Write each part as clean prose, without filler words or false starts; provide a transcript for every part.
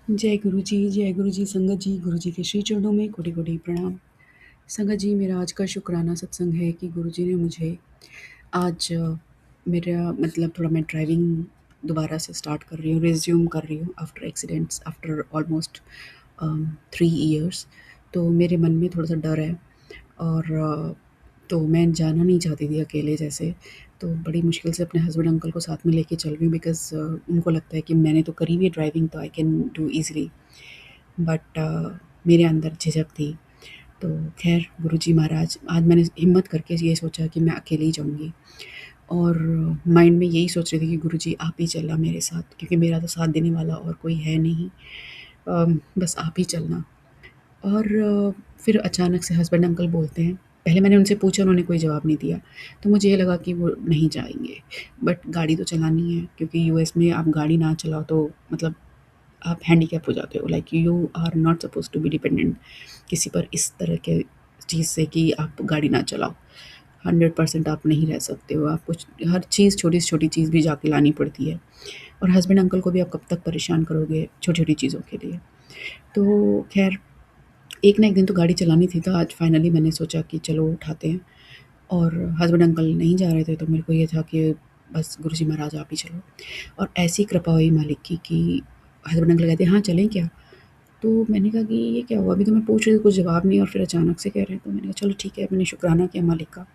जय गुरु जी संगत जी, गुरु जी के श्री चरणों में कोटि कोटि प्रणाम। संगत जी, मेरा आज का शुक्राना सत्संग है कि गुरु जी ने मुझे आज मेरा मतलब थोड़ा मैं ड्राइविंग दोबारा से स्टार्ट कर रही हूँ, रिज्यूम कर रही हूँ after accidents, after almost 3 years. तो मेरे मन में थोड़ा सा डर है और तो मैं जाना नहीं चाहती थी अकेले जैसे। तो बड़ी मुश्किल से अपने हस्बैंड अंकल को साथ में लेके चल रही हूँ बिकॉज़ उनको लगता है कि मैंने तो करी हुई है ड्राइविंग, तो I can do easily. But मेरे अंदर झिझक थी। तो ख़ैर गुरुजी महाराज, आज मैंने हिम्मत करके ये सोचा कि मैं अकेले ही जाऊँगी और माइंड में यही सोच रही थी कि गुरुजी आप ही चलना मेरे साथ, क्योंकि मेरा तो साथ देने वाला और कोई है नहीं। बस आप ही चलना। और फिर अचानक से हस्बैंड अंकल बोलते हैं, पहले मैंने उनसे पूछा, उन्होंने कोई जवाब नहीं दिया। तो मुझे ये लगा कि वो नहीं जाएँगे, बट गाड़ी तो चलानी है क्योंकि यूएस में आप गाड़ी ना चलाओ तो मतलब आप हैंडीकैप हो जाते हो, like you are not supposed to be dependent किसी पर इस तरह के चीज़ से कि आप गाड़ी ना चलाओ। 100% आप नहीं रह सकते हो, आप कुछ हर चीज़ छोटी से छोटी चीज़ भी जाके लानी पड़ती है और हस्बैंड अंकल को भी आप कब तक परेशान करोगे छोटी-छोटी चीज़ों के लिए। तो ख़ैर एक ना एक दिन तो गाड़ी चलानी थी, तो आज फाइनली मैंने सोचा कि चलो उठाते हैं और हस्बैंड अंकल नहीं जा रहे थे तो मेरे को ये था कि बस गुरुजी महाराज आप ही चलो। और ऐसी कृपा हुई मालिक की कि हस्बैंड अंकल कहते हैं, हाँ चलें क्या? तो मैंने कहा कि ये क्या हुआ? अभी तो मैं पूछ रही थी, कुछ जवाब नहीं और फिर अचानक से कह रहे हैं। तो मैंने कहा चलो ठीक है, मैंने शुक्राना किया मालिक का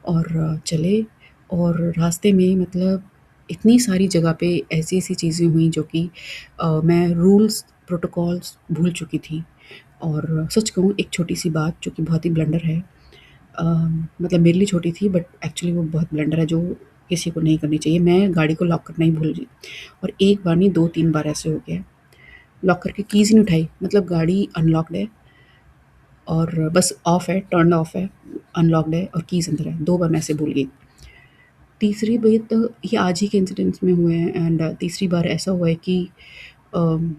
और चले। और रास्ते में मतलब इतनी सारी जगह पे ऐसी-ऐसी चीज़ें हुई जो कि मैं रूल्स, प्रोटोकॉल्स भूल चुकी थी। और सच कहूँ, एक छोटी-सी बात जो कि बहुत ही ब्लंडर है, मतलब मेरे लिए छोटी थी बट एक्चुअली वो बहुत ब्लंडर है जो किसी को नहीं करनी चाहिए। मैं गाड़ी को लॉक करना ही भूल गई और एक बार नहीं 2-3 बार ऐसे हो गया। लॉक करके कीज़ ही नहीं उठाई, मतलब गाड़ी अनलॉक्ड है और बस ऑफ है, टर्न ऑफ है, अनलॉक्ड है और कीज़ अंदर है। 2 बार मैं ऐसे भूल गई। तीसरी बार तो ये आज ही के इंसिडेंट्स में हुए हैं एंड तीसरी बार ऐसा हुआ है कि अम,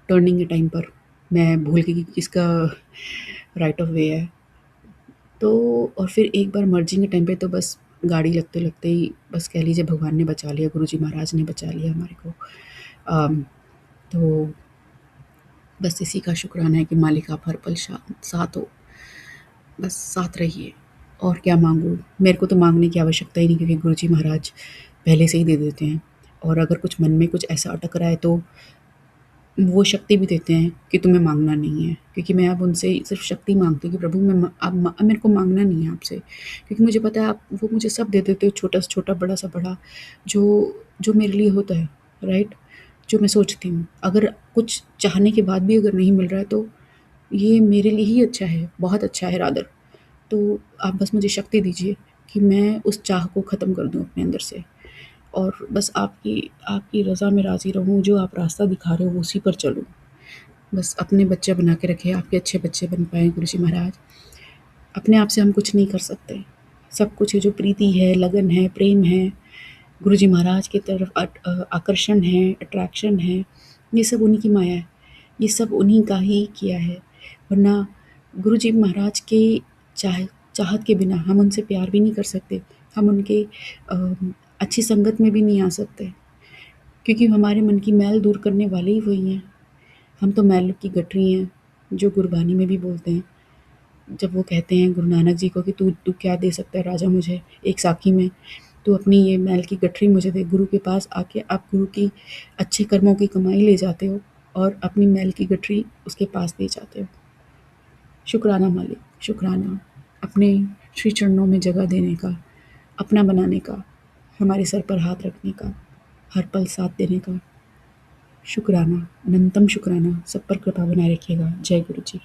टर्निंग के टाइम पर मैं भूल गई कि किसका राइट ऑफ वे है। तो और फिर एक बार मर्जिंग के टाइम पे तो बस गाड़ी लगते-लगते ही बस कह लीजिए भगवान ने बचा लिया, गुरुजी महाराज ने बचा लिया हमारे को। तो बस इसी का शुक्राना है कि मालिक आप हर पल साथ हो, बस साथ रहिए। और क्या माँगूँ? मेरे को तो माँगने की आवश्यकता ही नहीं क्योंकि गुरुजी महाराज पहले से ही दे देते हैं। और अगर कुछ मन में कुछ ऐसा अटक रहा है तो वो शक्ति भी देते हैं कि तुम्हें माँगना नहीं है, क्योंकि मैं अब उनसे सिर्फ़ शक्ति माँगती हूँ कि प्रभु मैं अब मेरे को माँगना नहीं है आपसे, क्योंकि मुझे पता है आप वो मुझे सब दे देते हो, छोटा से छोटा, बड़ा से बड़ा, जो जो मेरे लिए होता है, राइट? जो मैं सोचती हूँ। अगर कुछ चाहने के बाद भी अगर नहीं मिल रहा है तो ये मेरे लिए ही अच्छा है, बहुत अच्छा है रादर। तो आप बस मुझे शक्ति दीजिए कि मैं उस चाह को ख़त्म कर दूँ अपने अंदर से और बस आपकी आपकी रज़ा में राज़ी रहूँ, जो आप रास्ता दिखा रहे हो उसी पर चलूँ। बस अपने बच्चे बना के रखें, आपके अच्छे बच्चे बन पाएँ गुरुजी महाराज। अपने आप से हम कुछ नहीं कर सकते। सब कुछ ये जो प्रीति है, लगन है, प्रेम है, गुरुजी महाराज की तरफ आकर्षण है, अट्रैक्शन है, ये सब उन्हीं की माया है। ये सब उन्हीं का ही किया है। वरना गुरुजी महाराज के चाह चाहत के बिना हम उनसे प्यार भी नहीं कर सकते। हम उनके अ, अच्छी संगत में भी नहीं आ सकते, क्योंकि हमारे मन की मैल दूर करने वाले ही वही हैं। हम तो मैल की गठरी हैं, जो गुरबानी में भी बोलते हैं। जब वो कहते हैं गुरु नानक जी को कि तू तू क्या दे सकता है राजा मुझे एक साखी में, तू अपनी ये मैल की गठरी मुझे दे। गुरु के पास आके आप गुरु की अच्छे कर्मों की कमाई ले जाते हो और अपनी मैल की गठरी उसके पास दे जाते हो। शुक्राना मालिक, शुक्राना अपने श्री चरणों में जगह देने का, अपना बनाने का, हमारे सर पर हाथ रखने का, हर पल साथ देने का। शुक्राना, अनंतम शुक्राना। सब पर कृपा बनाए रखिएगा। जय गुरु जी।